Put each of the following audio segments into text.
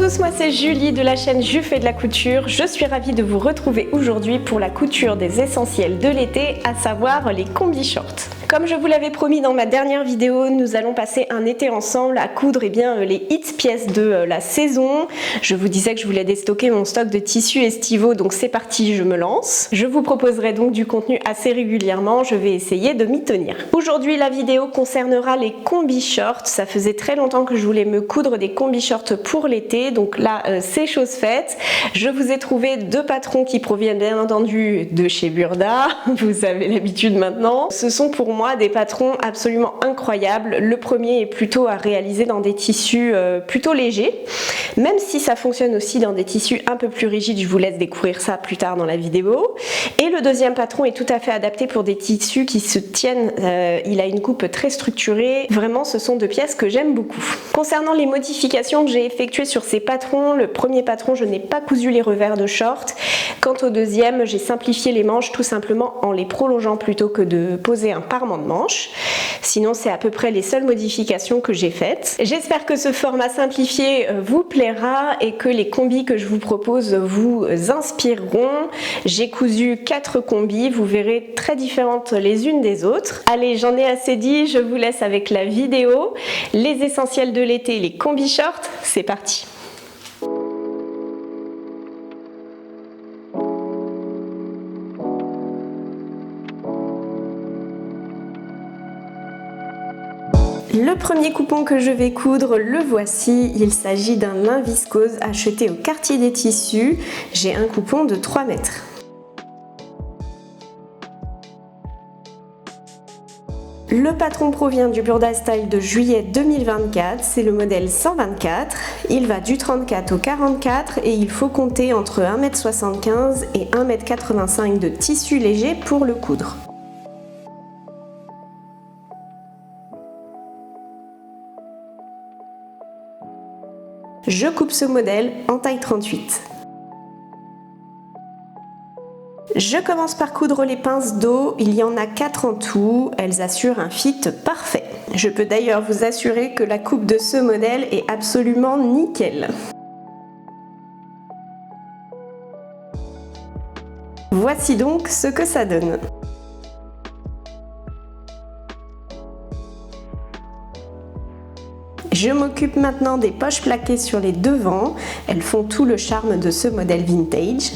tous, moi c'est Julie de la chaîne Ju fait de la couture. Je suis ravie de vous retrouver aujourd'hui pour la couture des essentiels de l'été, à savoir les combi shorts. Comme je vous l'avais promis dans ma dernière vidéo, nous allons passer un été ensemble à coudre les hit pièces de la saison. Je vous disais que je voulais déstocker mon stock de tissus estivaux, donc c'est parti, je me lance. Je vous proposerai donc du contenu assez régulièrement, je vais essayer de m'y tenir. Aujourd'hui, la vidéo concernera les combi shorts. Ça faisait très longtemps que je voulais me coudre des combi shorts pour l'été, donc là c'est chose faite. Je vous ai trouvé deux patrons qui proviennent bien entendu de chez Burda, vous avez l'habitude maintenant. Ce sont pour moi des patrons absolument incroyables. Le premier est plutôt à réaliser dans des tissus plutôt légers, même si ça fonctionne aussi dans des tissus un peu plus rigides, je vous laisse découvrir ça plus tard dans la vidéo. Et le deuxième patron est tout à fait adapté pour des tissus qui se tiennent, il a une coupe très structurée, vraiment ce sont deux pièces que j'aime beaucoup. Concernant les modifications que j'ai effectuées sur ces patrons, le premier patron je n'ai pas cousu les revers de short, quant au deuxième j'ai simplifié les manches tout simplement en les prolongeant plutôt que de poser un parement de manches. Sinon c'est à peu près les seules modifications que j'ai faites. J'espère que ce format simplifié vous plaira et que les combis que je vous propose vous inspireront. J'ai cousu 4 combis, vous verrez très différentes les unes des autres. Allez, j'en ai assez dit, je vous laisse avec la vidéo. Les essentiels de l'été, les combi shorts, c'est parti. Le premier coupon que je vais coudre, le voici. Il s'agit d'un lin viscose acheté au quartier des tissus. J'ai un coupon de 3 mètres. Le patron provient du Burda Style de juillet 2024, c'est le modèle 124. Il va du 34 au 44 et il faut compter entre 1,75 m et 1,85 m de tissu léger pour le coudre. Je coupe ce modèle en taille 38. Je commence par coudre les pinces dos, il y en a 4 en tout, elles assurent un fit parfait. Je peux d'ailleurs vous assurer que la coupe de ce modèle est absolument nickel. Voici donc ce que ça donne. Je m'occupe maintenant des poches plaquées sur les devants, elles font tout le charme de ce modèle vintage.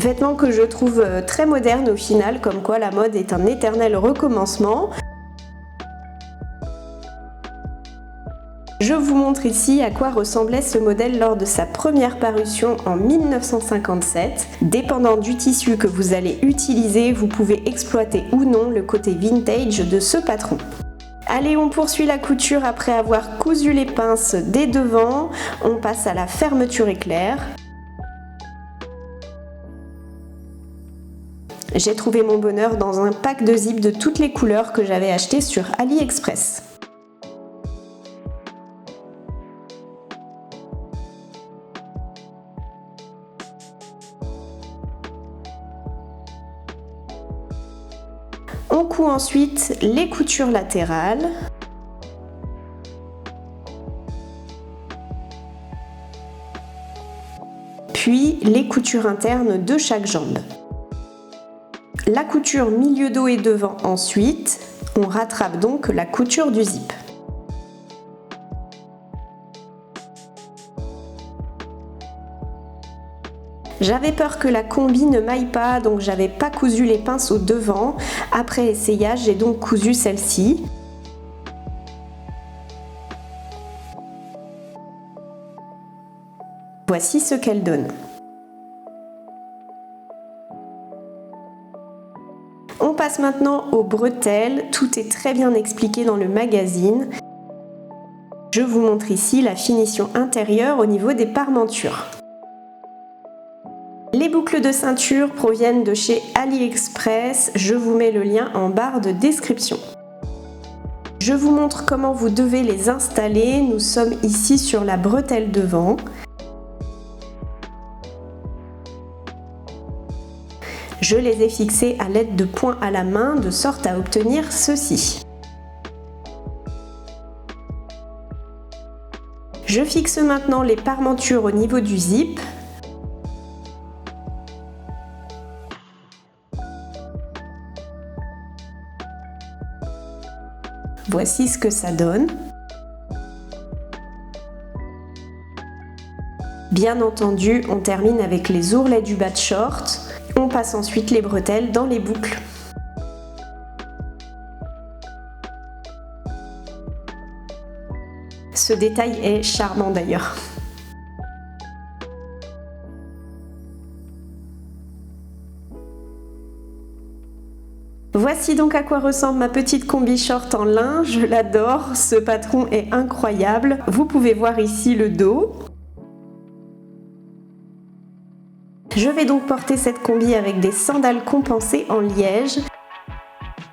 Vêtements que je trouve très modernes au final, comme quoi la mode est un éternel recommencement. Je vous montre ici à quoi ressemblait ce modèle lors de sa première parution en 1957. Dépendant du tissu que vous allez utiliser, vous pouvez exploiter ou non le côté vintage de ce patron. Allez, on poursuit la couture après avoir cousu les pinces des devants. On passe à la fermeture éclair. J'ai trouvé mon bonheur dans un pack de zip de toutes les couleurs que j'avais acheté sur AliExpress. On coud ensuite les coutures latérales. Puis les coutures internes de chaque jambe. La couture milieu dos et devant ensuite. On rattrape donc la couture du zip. J'avais peur que la combi ne maille pas, donc j'avais pas cousu les pinces au devant. Après essayage, j'ai donc cousu celle-ci. Voici ce qu'elle donne. On passe maintenant aux bretelles. Tout est très bien expliqué dans le magazine. Je vous montre ici la finition intérieure au niveau des parmentures. Les boucles de ceinture proviennent de chez AliExpress, je vous mets le lien en barre de description. Je vous montre comment vous devez les installer, nous sommes ici sur la bretelle devant. Je les ai fixés à l'aide de points à la main de sorte à obtenir ceci. Je fixe maintenant les parmentures au niveau du zip. Voici ce que ça donne. Bien entendu, on termine avec les ourlets du bas de short. On passe ensuite les bretelles dans les boucles. Ce détail est charmant d'ailleurs. Voici donc à quoi ressemble ma petite combi short en lin, je l'adore, ce patron est incroyable. Vous pouvez voir ici le dos. Je vais donc porter cette combi avec des sandales compensées en liège.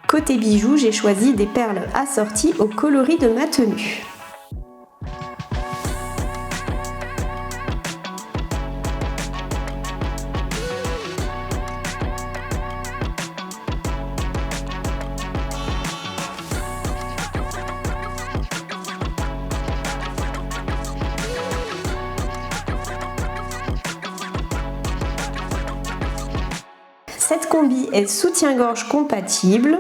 Côté bijoux, j'ai choisi des perles assorties au coloris de ma tenue. Cette combi est soutien-gorge compatible.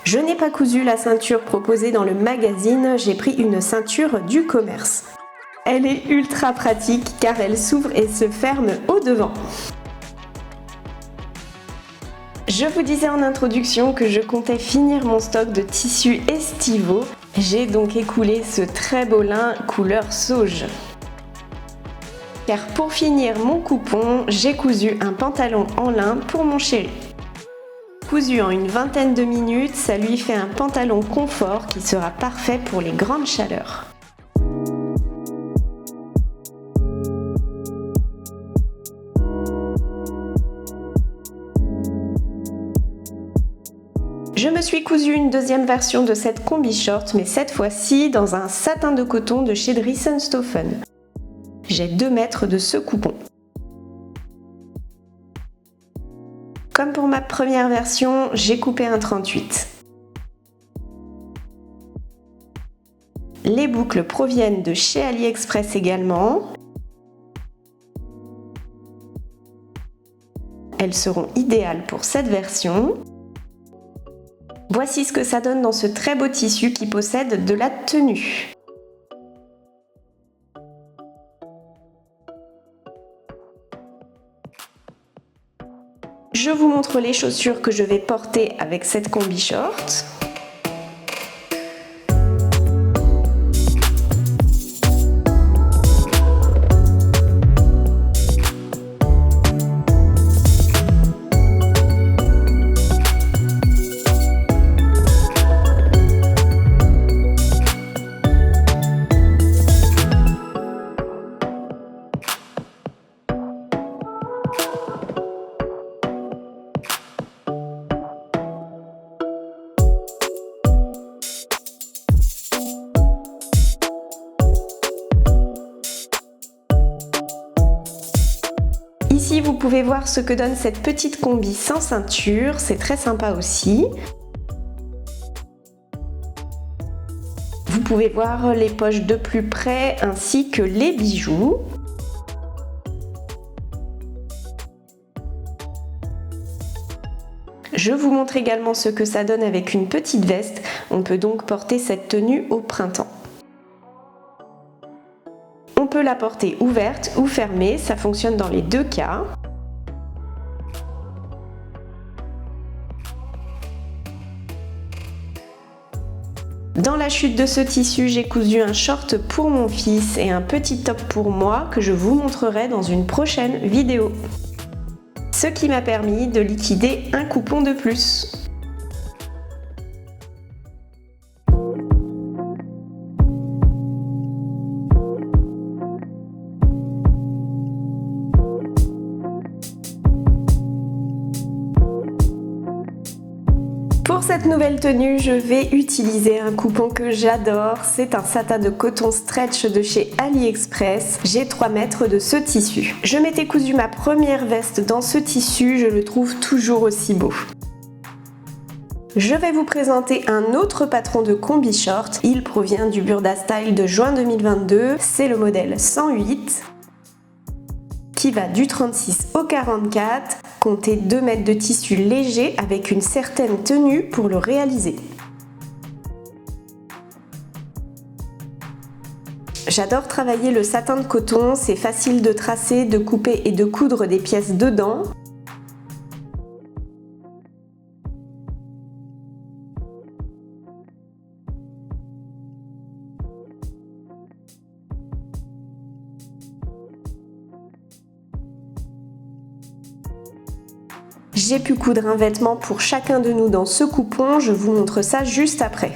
Je n'ai pas cousu la ceinture proposée dans le magazine, j'ai pris une ceinture du commerce. Elle est ultra pratique car elle s'ouvre et se ferme au devant. Je vous disais en introduction que je comptais finir mon stock de tissus estivaux. J'ai donc écoulé ce très beau lin couleur sauge. Car pour finir mon coupon, j'ai cousu un pantalon en lin pour mon chéri. Cousu en une vingtaine de minutes, ça lui fait un pantalon confort qui sera parfait pour les grandes chaleurs. Je me suis cousu une deuxième version de cette combi short, mais cette fois-ci dans un satin de coton de chez Dries&Stoffen. J'ai 2 mètres de ce coupon. Comme pour ma première version, j'ai coupé un 38. Les boucles proviennent de chez AliExpress également. Elles seront idéales pour cette version. Voici ce que ça donne dans ce très beau tissu qui possède de la tenue. Je vous montre les chaussures que je vais porter avec cette combi short. Ici, vous pouvez voir ce que donne cette petite combi sans ceinture, c'est très sympa aussi. Vous pouvez voir les poches de plus près ainsi que les bijoux. Je vous montre également ce que ça donne avec une petite veste. On peut donc porter cette tenue au printemps. On peut la porter ouverte ou fermée, ça fonctionne dans les deux cas. Dans la chute de ce tissu, j'ai cousu un short pour mon fils et un petit top pour moi que je vous montrerai dans une prochaine vidéo. Ce qui m'a permis de liquider un coupon de plus. Pour Pour cette nouvelle tenue, je vais utiliser un coupon que j'adore. C'est un satin de coton stretch de chez AliExpress. J'ai 3 mètres de ce tissu. Je m'étais cousu ma première veste dans ce tissu, je le trouve toujours aussi beau. Je vais vous présenter un autre patron de combi short. Il provient du Burda Style de juin 2022. C'est le modèle 108 qui va du 36 au 44. Comptez 2 mètres de tissu léger avec une certaine tenue pour le réaliser. J'adore travailler le satin de coton, c'est facile de tracer, de couper et de coudre des pièces dedans. J'ai pu coudre un vêtement pour chacun de nous dans ce coupon, je vous montre ça juste après.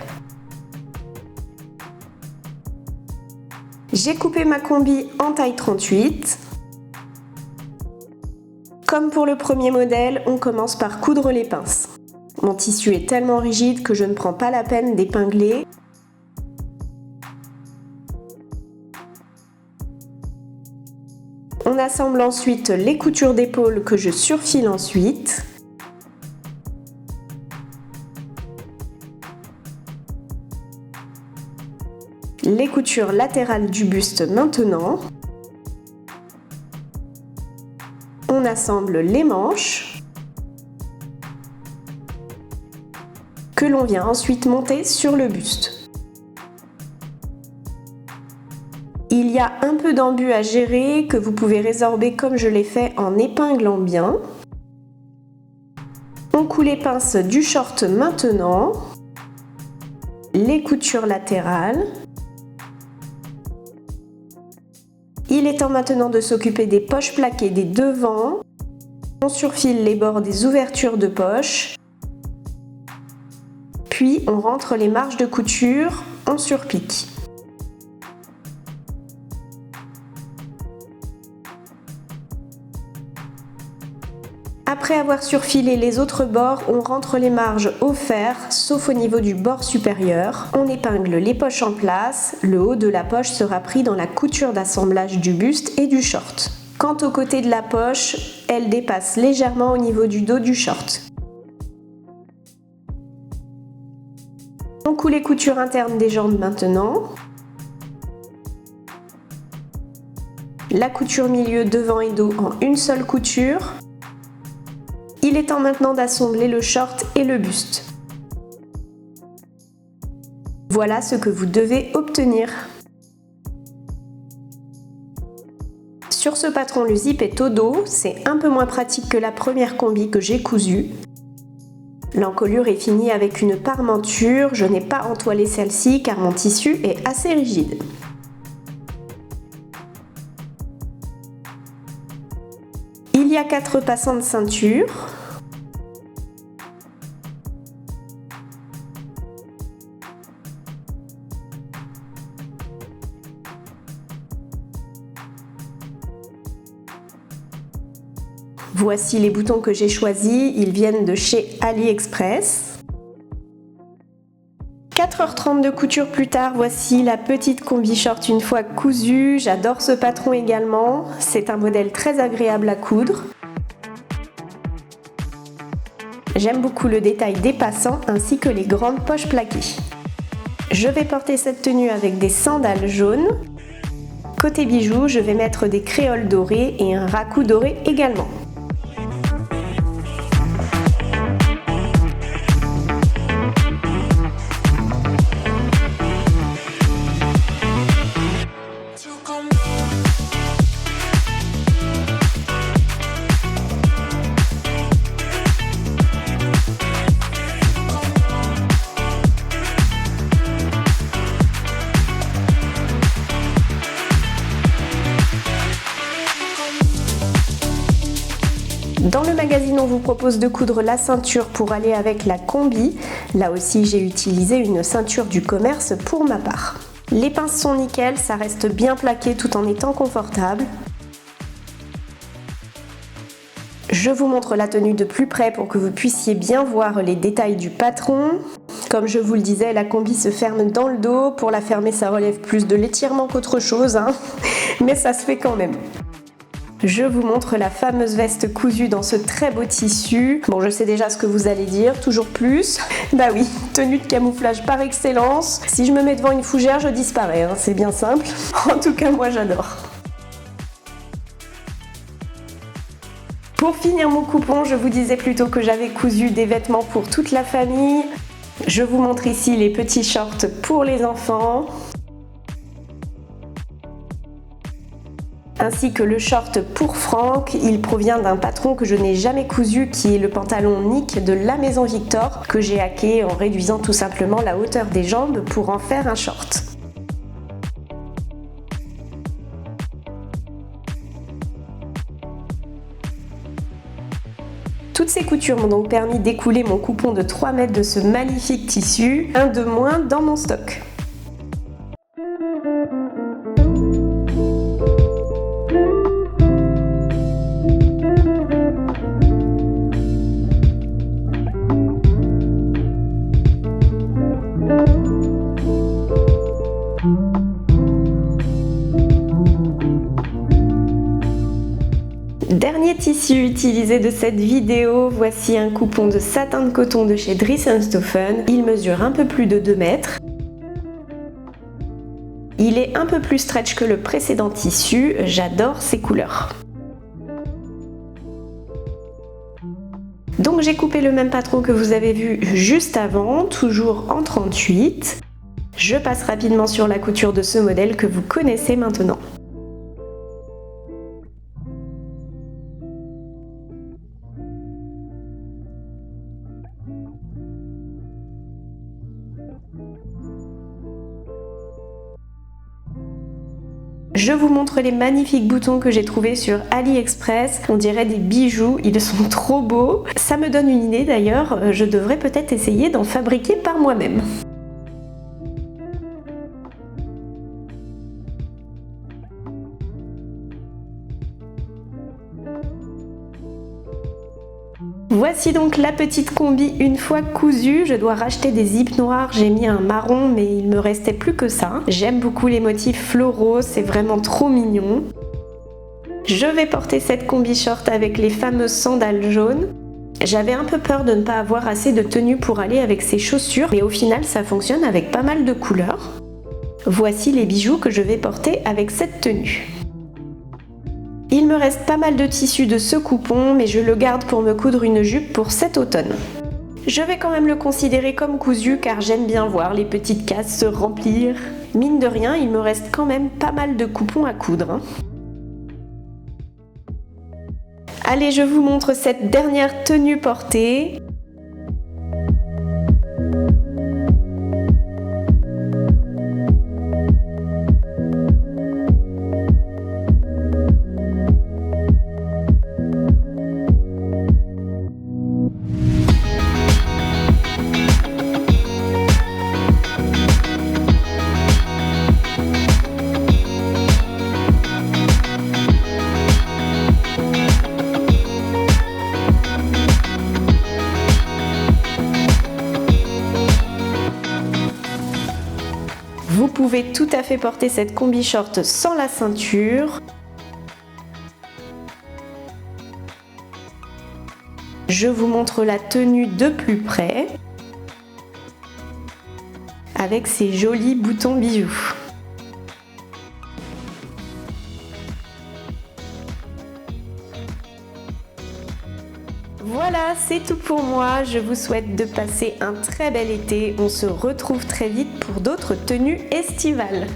J'ai coupé ma combi en taille 38. Comme pour le premier modèle, on commence par coudre les pinces. Mon tissu est tellement rigide que je ne prends pas la peine d'épingler. On assemble ensuite les coutures d'épaule que je surfile ensuite. Les coutures latérales du buste maintenant. On assemble les manches que l'on vient ensuite monter sur le buste. Il y a un peu d'embut à gérer que vous pouvez résorber comme je l'ai fait en épinglant bien. On coud les pinces du short maintenant, les coutures latérales. Il est temps maintenant de s'occuper des poches plaquées des devants. On surfile les bords des ouvertures de poche. Puis on rentre les marges de couture, on surpique. Après avoir surfilé les autres bords, on rentre les marges au fer, sauf au niveau du bord supérieur. On épingle les poches en place, le haut de la poche sera pris dans la couture d'assemblage du buste et du short. Quant au côté de la poche, elle dépasse légèrement au niveau du dos du short. On coud les coutures internes des jambes maintenant. La couture milieu devant et dos en une seule couture. Il est temps maintenant d'assembler le short et le buste. Voilà ce que vous devez obtenir. Sur ce patron, le zip est au dos, c'est un peu moins pratique que la première combi que j'ai cousue. L'encolure est finie avec une parmenture, je n'ai pas entoilé celle-ci car mon tissu est assez rigide. Il y a 4 passants de ceinture. Voici les boutons que j'ai choisis, ils viennent de chez AliExpress. 4h30 de couture plus tard, voici la petite combi short une fois cousue. J'adore ce patron également, c'est un modèle très agréable à coudre. J'aime beaucoup le détail des passants ainsi que les grandes poches plaquées. Je vais porter cette tenue avec des sandales jaunes. Côté bijoux, je vais mettre des créoles dorées et un raku doré également. Dans le magazine, on vous propose de coudre la ceinture pour aller avec la combi. Là aussi, j'ai utilisé une ceinture du commerce pour ma part. Les pinces sont nickel, ça reste bien plaqué tout en étant confortable. Je vous montre la tenue de plus près pour que vous puissiez bien voir les détails du patron. Comme je vous le disais, la combi se ferme dans le dos. Pour la fermer, ça relève plus de l'étirement qu'autre chose, hein. Mais ça se fait quand même. Je vous montre la fameuse veste cousue dans ce très beau tissu. Bon, je sais déjà ce que vous allez dire, toujours plus. Bah oui, tenue de camouflage par excellence. Si je me mets devant une fougère, je disparais, hein, c'est bien simple. En tout cas, moi j'adore. Pour finir mon coupon, je vous disais plutôt que j'avais cousu des vêtements pour toute la famille. Je vous montre ici les petits shorts pour les enfants. Ainsi que le short pour Franck. Il provient d'un patron que je n'ai jamais cousu, qui est le pantalon Nick de la Maison Victor, que j'ai hacké en réduisant tout simplement la hauteur des jambes pour en faire un short. Toutes ces coutures m'ont donc permis d'écouler mon coupon de 3 mètres de ce magnifique tissu, un de moins dans mon stock. Dernier tissu utilisé de cette vidéo, voici un coupon de satin de coton de chez Dries & Stoffen. Il mesure un peu plus de 2 mètres. Il est un peu plus stretch que le précédent tissu, j'adore ces couleurs. Donc j'ai coupé le même patron que vous avez vu juste avant, toujours en 38. Je passe rapidement sur la couture de ce modèle que vous connaissez maintenant. Je vous montre les magnifiques boutons que j'ai trouvés sur AliExpress. On dirait des bijoux, ils sont trop beaux. Ça me donne une idée d'ailleurs, je devrais peut-être essayer d'en fabriquer par moi-même. Voici donc la petite combi une fois cousue. Je dois racheter des zips noirs, j'ai mis un marron mais il me restait plus que ça. J'aime beaucoup les motifs floraux, c'est vraiment trop mignon. Je vais porter cette combi short avec les fameuses sandales jaunes. J'avais un peu peur de ne pas avoir assez de tenue pour aller avec ces chaussures, mais au final ça fonctionne avec pas mal de couleurs. Voici les bijoux que je vais porter avec cette tenue. Il me reste pas mal de tissu de ce coupon, mais je le garde pour me coudre une jupe pour cet automne. Je vais quand même le considérer comme cousu car j'aime bien voir les petites cases se remplir. Mine de rien, il me reste quand même pas mal de coupons à coudre. Allez, je vous montre cette dernière tenue portée. Vous pouvez tout à fait porter cette combi short sans la ceinture. Je vous montre la tenue de plus près avec ces jolis boutons bijoux. Voilà, c'est tout pour moi. Je vous souhaite de passer un très bel été. On se retrouve très vite pour d'autres tenues estivales.